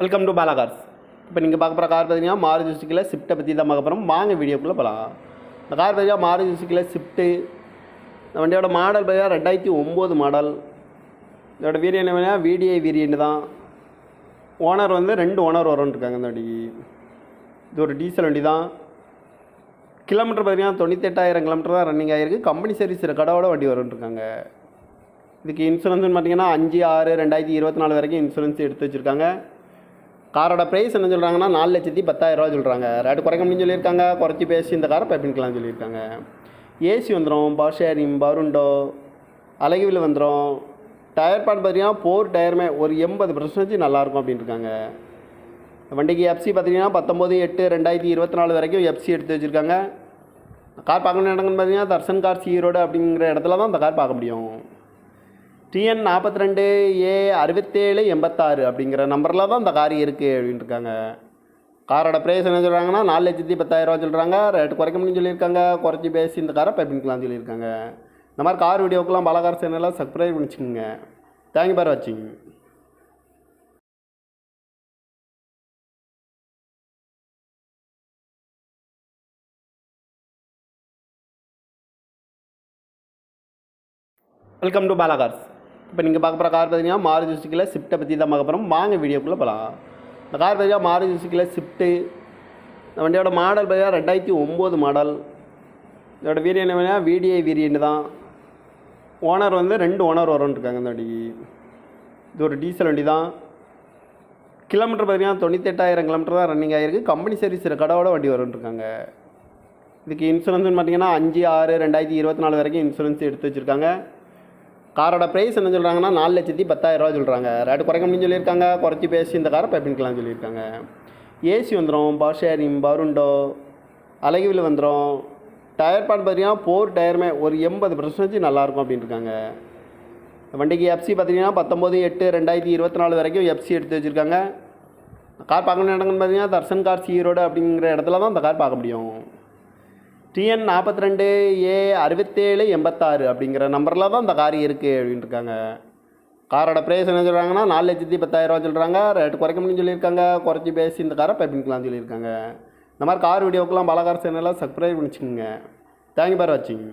Welcome to Bala cars. இப்போ நீங்கள் பார்க்க போகிற கார் பார்த்தீங்கன்னா மாருதி சுசுக்கியில் ஸ்விஃப்ட்டை பற்றி தான் பார்க்க போகிறோம். வாங்க வீடியோக்குள்ளே போகலாம். இந்த கார் பார்த்தீங்கன்னா மாருதி சுசுக்கியில் ஸ்விஃப்ட்டு. இந்த வண்டியோட மாடல் பார்த்தீங்கன்னா 2009 மாடல். இதோட வேரியன்ட் என்ன VDI வேரியன்ட் தான். ஓனர் வந்து 2 ஓனர் வரும்னு இருக்காங்க இந்த வண்டிக்கு. இது ஒரு டீசல் வண்டி தான். கிலோமீட்டர் பார்த்தீங்கன்னா 98,000 கிலோமீட்டர் தான் ரன்னிங் ஆகிருக்கு. கம்பெனி சர்வீஸ் கடவோட வண்டி வரும்னு இருக்காங்க. இதுக்கு இன்சூரன்ஸ்னு பார்த்தீங்கன்னா 5/6/2024 வரைக்கும் இன்சூரன்ஸ் எடுத்து வச்சுருக்காங்க. காரோட ப்ரைஸ் என்ன சொல்கிறாங்கன்னா 4,10,000 சொல்கிறாங்க. ரேட்டு குறைக்க முடியும்னு சொல்லியிருக்காங்க. குறைச்சி பேசி இந்த காரை பைப்பின்கலாம்னு சொல்லியிருக்காங்க. ஏசி வந்துடும், பவர் ஷேரிங், பருண்டோ, அழகுவில் வந்துடும். டயர் பார்ட் பார்த்தீங்கன்னா 4 டயருமே ஒரு 80% நல்லாயிருக்கும் அப்படின்னு இருக்காங்க. வண்டிக்கு எஃப்சி பார்த்தீங்கன்னா 19/8/2024 வரைக்கும் எஃப்சி எடுத்து வச்சுருக்காங்க. கார் பார்க்கணும் இடங்கன்னு பார்த்தீங்கன்னா தர்சன் கார்ஸ் ஈரோடு அப்படிங்கிற இடத்துல தான் இந்த கார் பார்க்க முடியும். TN 42A6786 அப்படிங்கிற நம்பரில் தான் இந்த கார் இருக்குது அப்படின்ட்டு இருக்காங்க. காரோட ப்ரைஸ் என்ன சொல்கிறாங்கன்னா 4,10,000 சொல்கிறாங்க. ரேட்டு குறைக்க முடியும்னு சொல்லியிருக்காங்க. குறைச்சி பேசி இந்த காரை பைப்பின்கலாம்னு சொல்லியிருக்காங்க. இந்த மாதிரி கார் வீடியோக்கெல்லாம் பாலகார் சேனலில் சப்ஸ்கிரைப் பண்ணிச்சுங்க. தேங்க்யூ ஃபார் வாட்சிங். Welcome to Bala cars. இப்போ நீங்கள் பார்க்க போகிற கார் பார்த்தீங்கன்னா மாருதி சுசுக்கியில் ஸ்விஃப்ட்டை பற்றி தான் பார்க்க போகிறோம். வாங்க வீடியோக்குள்ளே போகலாம். இந்த கார் பார்த்தீங்கன்னா மாருதி சுசுக்கியில் ஸ்விஃப்ட்டு. இந்த வண்டியோட மாடல் பார்த்தீங்கன்னா 2009 மாடல். இதோட வேரியன்ட் என்ன VDI வேரியன்ட் தான். ஓனர் வந்து 2 ஓனர் வரும்னு இருக்காங்க இந்த வண்டிக்கு. இது ஒரு டீசல் வண்டி தான். கிலோமீட்டர் பார்த்தீங்கன்னா 98,000 கிலோமீட்டர் தான் ரன்னிங் ஆகிருக்கு. கம்பெனி சர்வீஸ் கடவோட வண்டி வரும்னு இருக்காங்க. இதுக்கு இன்சூரன்ஸ்னு பார்த்தீங்கன்னா 5/6/2024 வரைக்கும் இன்சூரன்ஸ் எடுத்து வச்சுருக்காங்க. காரோட ப்ரைஸ் என்ன சொல்கிறாங்கன்னா 4,10,000 சொல்கிறாங்க. ரேட்டு குறைக்க முடியும்னு சொல்லியிருக்காங்க. குறைச்சி பேசி இந்த காரை பைப்பின்கலாம்னு சொல்லியிருக்காங்க. ஏசி வந்துடும், பவர் ஷேரிங், பருண்டோ, அழகுவில் வந்துடும். டயர் பார்ட் பார்த்தீங்கன்னா 4 டயருமே ஒரு 80% நல்லாயிருக்கும் அப்படின்னு இருக்காங்க. வண்டிக்கு எஃப்சி பார்த்தீங்கன்னா 19/8/2024 வரைக்கும் எஃப்சி எடுத்து வச்சுருக்காங்க. கார் பார்க்கணும் இடங்கன்னு பார்த்தீங்கன்னா தர்சன் கார்ஸ் ஈரோடு அப்படிங்கிற இடத்துல தான் இந்த கார் பார்க்க முடியும். TN 42A6786 அப்படிங்கிற நம்பரில் தான் இந்த கார் இருக்குது அப்படின்ட்டு இருக்காங்க. காரோட ப்ரைஸ் என்ன சொல்கிறாங்கன்னா 4,10,000 சொல்கிறாங்க. ரேட்டு குறைக்க முடியும்னு சொல்லியிருக்காங்க. குறைச்சி பேசி இந்த காரை பைப்பின்கலாம்னு சொல்லியிருக்காங்க. இந்த மாதிரி கார் வீடியோக்கெல்லாம் பாலகார் சேனலில் சப்ஸ்கிரைப் பண்ணிச்சுங்க. தேங்க்யூ ஃபார் வாட்சிங்.